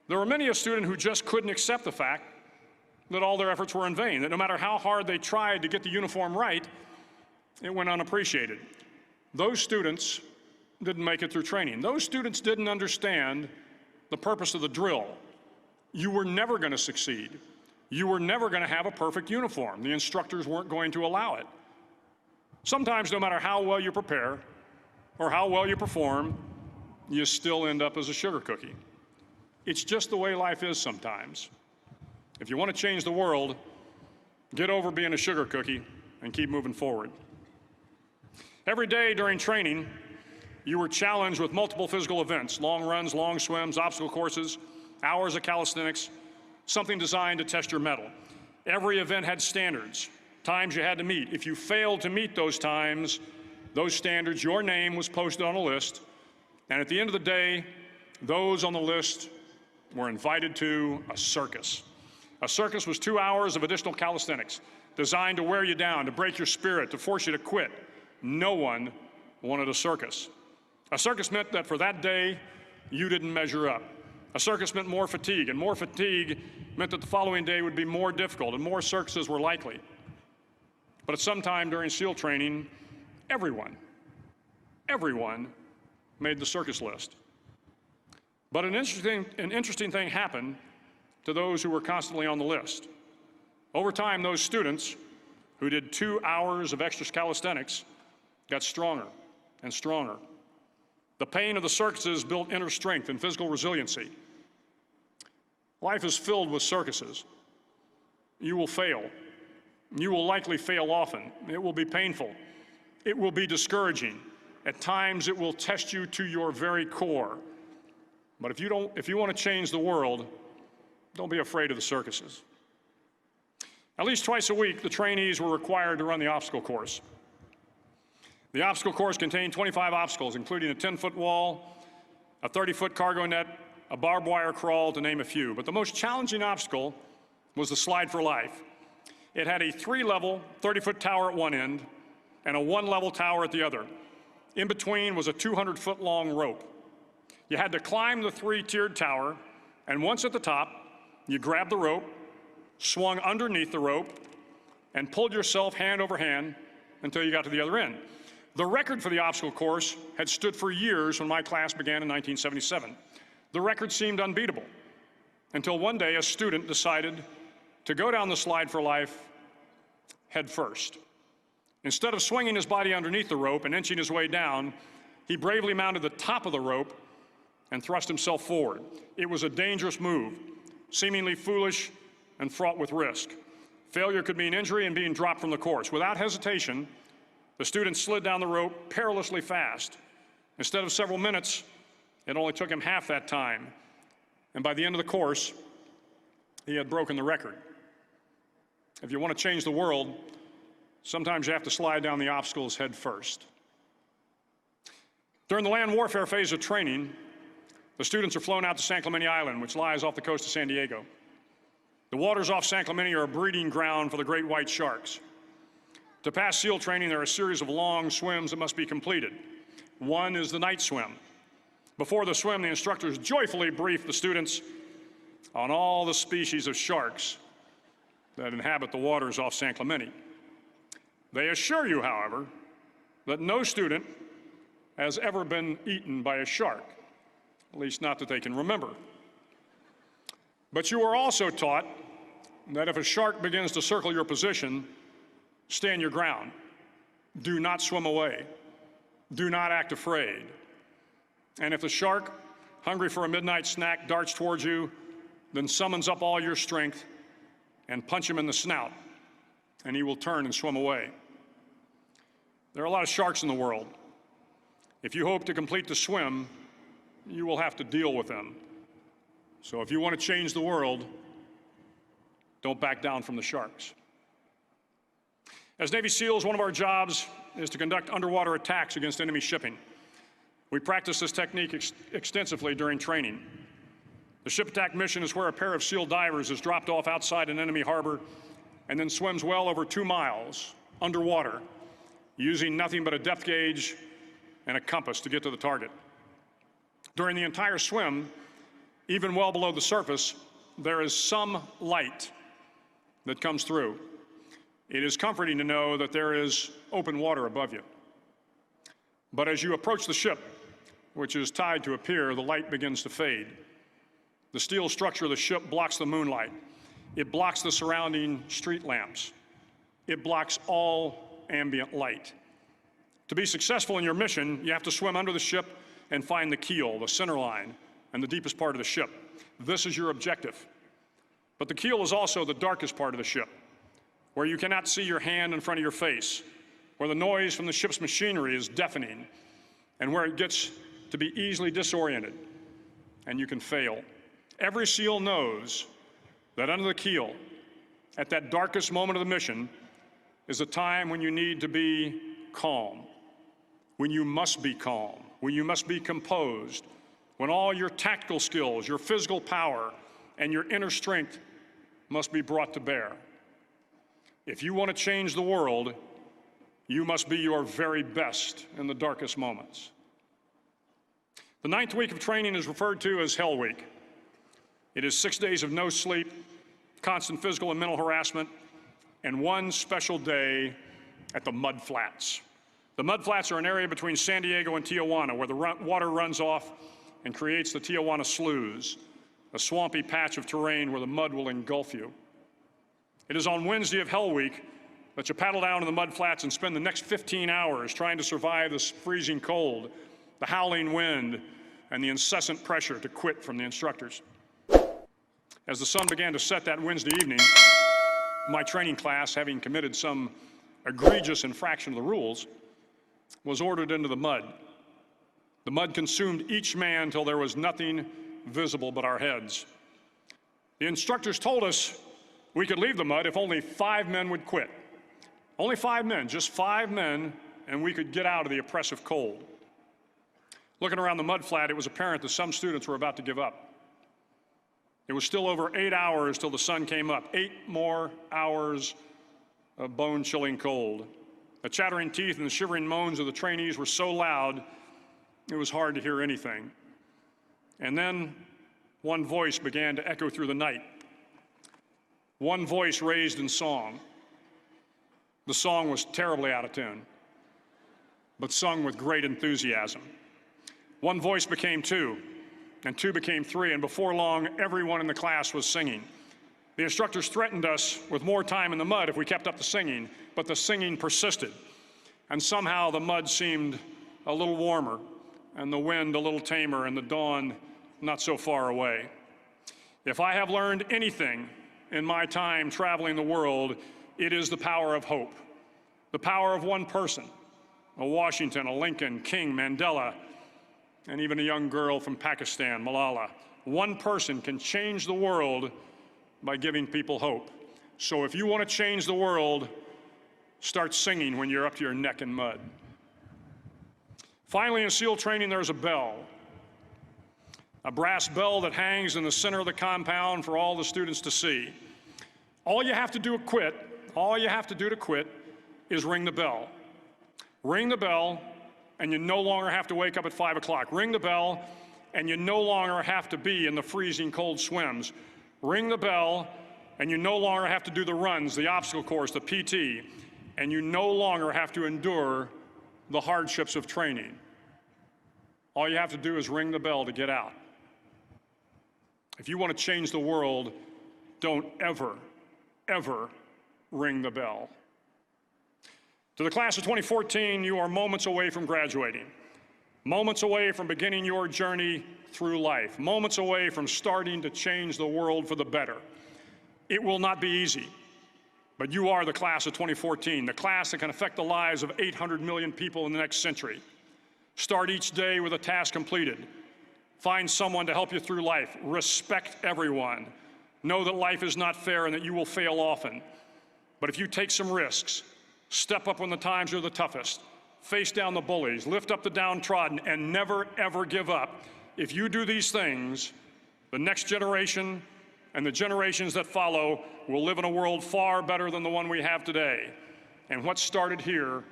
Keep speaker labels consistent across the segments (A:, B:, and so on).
A: There were many a student who just couldn't accept the fact that all their efforts were in vain, that no matter how hard they tried to get the uniform right, it went unappreciated. Those students didn't make it through training. Those students didn't understand the purpose of the drill. You were never going to succeed. You were never going to have a perfect uniform. The instructors weren't going to allow it. Sometimes, no matter how well you prepare or how well you perform, you still end up as a sugar cookie. It's just the way life is sometimes. If you want to change the world, get over being a sugar cookie and keep moving forward. Every day during training, you were challenged with multiple physical events: long runs, long swims, obstacle courses, hours of calisthenics, something designed to test your mettle. Every event had standards, times you had to meet. If you failed to meet those times, those standards, your name was posted on a list, and at the end of the day, those on the list were invited to a circus. A circus was 2 hours of additional calisthenics, designed to wear you down, to break your spirit, to force you to quit. No one wanted a circus. A circus meant that for that day, you didn't measure up. A circus meant more fatigue, and more fatigue meant that the following day would be more difficult, and more circuses were likely. But at some time during SEAL training, everyone made the circus list. But an interesting thing happened to those who were constantly on the list. Over time, those students who did 2 hours of extra calisthenics got stronger and stronger. The pain of the circuses built inner strength and physical resiliency. Life is filled with circuses. You will fail. You will likely fail often. It will be painful. It will be discouraging. At times, it will test you to your very core. But if you want to change the world, don't be afraid of the circuses. At least twice a week, the trainees were required to run the obstacle course. The obstacle course contained 25 obstacles, including a 10-foot wall, a 30-foot cargo net, a barbed wire crawl, to name a few. But the most challenging obstacle was the slide for life. It had a 3-level, 30-foot tower at one end and a 1-level tower at the other. In between was a 200-foot-long rope. You had to climb the 3-tiered tower, and once at the top, you grabbed the rope, swung underneath the rope, and pulled yourself hand over hand until you got to the other end. The record for the obstacle course had stood for years when my class began in 1977. The record seemed unbeatable until one day a student decided to go down the slide for life head first. Instead of swinging his body underneath the rope and inching his way down, he bravely mounted the top of the rope and thrust himself forward. It was a dangerous move, seemingly foolish and fraught with risk. Failure could mean injury and being dropped from the course. Without hesitation, the student slid down the rope perilously fast. Instead of several minutes, it only took him half that time. And by the end of the course, he had broken the record. If you want to change the world, sometimes you have to slide down the obstacles head first. During the land warfare phase of training, the students are flown out to San Clemente Island, which lies off the coast of San Diego. The waters off San Clemente are a breeding ground for the great white sharks. To pass SEAL training, there are a series of long swims that must be completed. One is the night swim. Before the swim, the instructors joyfully brief the students on all the species of sharks that inhabit the waters off San Clemente. They assure you, however, that no student has ever been eaten by a shark, at least not that they can remember. But you are also taught that if a shark begins to circle your position, stand your ground. Do not swim away. Do not act afraid. And if the shark, hungry for a midnight snack, darts towards you, then summons up all your strength and punch him in the snout, and he will turn and swim away. There are a lot of sharks in the world. If you hope to complete the swim, you will have to deal with them. So if you want to change the world, don't back down from the sharks. As Navy SEALs, one of our jobs is to conduct underwater attacks against enemy shipping. We practice this technique extensively during training. The ship attack mission is where a pair of SEAL divers is dropped off outside an enemy harbor and then swims well over 2 miles underwater, using nothing but a depth gauge and a compass to get to the target. During the entire swim, Even well below the surface, there is some light that comes through. It is comforting to know that there is open water above you. But as you approach the ship, which is tied to a pier, the light begins to fade. The steel structure of the ship blocks the moonlight. It blocks the surrounding street lamps. It blocks all ambient light. To be successful in your mission, you have to swim under the ship and find the keel, the center line, and the deepest part of the ship. This is your objective. But the keel is also the darkest part of the ship, where you cannot see your hand in front of your face, where the noise from the ship's machinery is deafening, and where it gets to be easily disoriented, and you can fail. Every SEAL knows that under the keel, at that darkest moment of the mission, is a time when you need to be calm, when you must be calm, when you must be composed, when all your tactical skills, your physical power, and your inner strength must be brought to bear. If you want to change the world, you must be your very best in the darkest moments. The 9th week of training is referred to as Hell Week. It is 6 days of no sleep, constant physical and mental harassment, and one special day at the Mud Flats. The Mud Flats are an area between San Diego and Tijuana where the water runs off and creates the Tijuana Sloughs, a swampy patch of terrain where the mud will engulf you. It is on Wednesday of Hell Week that you paddle down to the Mud Flats and spend the next 15 hours trying to survive this freezing cold, the howling wind, and the incessant pressure to quit from the instructors. As the sun began to set that Wednesday evening, my training class, having committed some egregious infraction of the rules, was ordered into the mud. The mud consumed each man till there was nothing visible but our heads. The instructors told us we could leave the mud if only 5 men would quit. Only 5 men, just 5 men, and we could get out of the oppressive cold. Looking around the mud flat, it was apparent that some students were about to give up. It was still over 8 hours till the sun came up. 8 more hours of bone-chilling cold. The chattering teeth and the shivering moans of the trainees were so loud, it was hard to hear anything. And then one voice began to echo through the night. One voice raised in song. The song was terribly out of tune, but sung with great enthusiasm. One voice became 2, and 2 became 3, and before long, everyone in the class was singing. The instructors threatened us with more time in the mud if we kept up the singing, but the singing persisted. And somehow the mud seemed a little warmer, and the wind a little tamer, and the dawn not so far away. If I have learned anything in my time traveling the world, it is the power of hope. The power of one person, a Washington, a Lincoln, King, Mandela, and even a young girl from Pakistan, Malala. One person can change the world by giving people hope. So if you want to change the world, start singing when you're up to your neck in mud. Finally, in SEAL training, there's a bell. A brass bell that hangs in the center of the compound for all the students to see. All you have to do to quit is ring the bell. Ring the bell, and you no longer have to wake up at 5 o'clock. Ring the bell, and you no longer have to be in the freezing cold swims. Ring the bell, and you no longer have to do the runs, the obstacle course, the PT, and you no longer have to endure the hardships of training. All you have to do is ring the bell to get out. If you want to change the world, don't ever, ever ring the bell. To the class of 2014, you are moments away from graduating, moments away from beginning your journey through life, moments away from starting to change the world for the better. It will not be easy, but you are the class of 2014, the class that can affect the lives of 800 million people in the next century. Start each day with a task completed. Find someone to help you through life. Respect everyone. Know that life is not fair and that you will fail often. But if you take some risks, step up when the times are the toughest, face down the bullies, lift up the downtrodden, and never, ever give up. If you do these things, the next generation and the generations that follow will live in a world far better than the one we have today. And what started here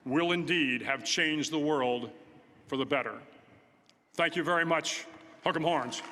A: will indeed have changed the world for the better. Thank you very much. Hook 'em horns.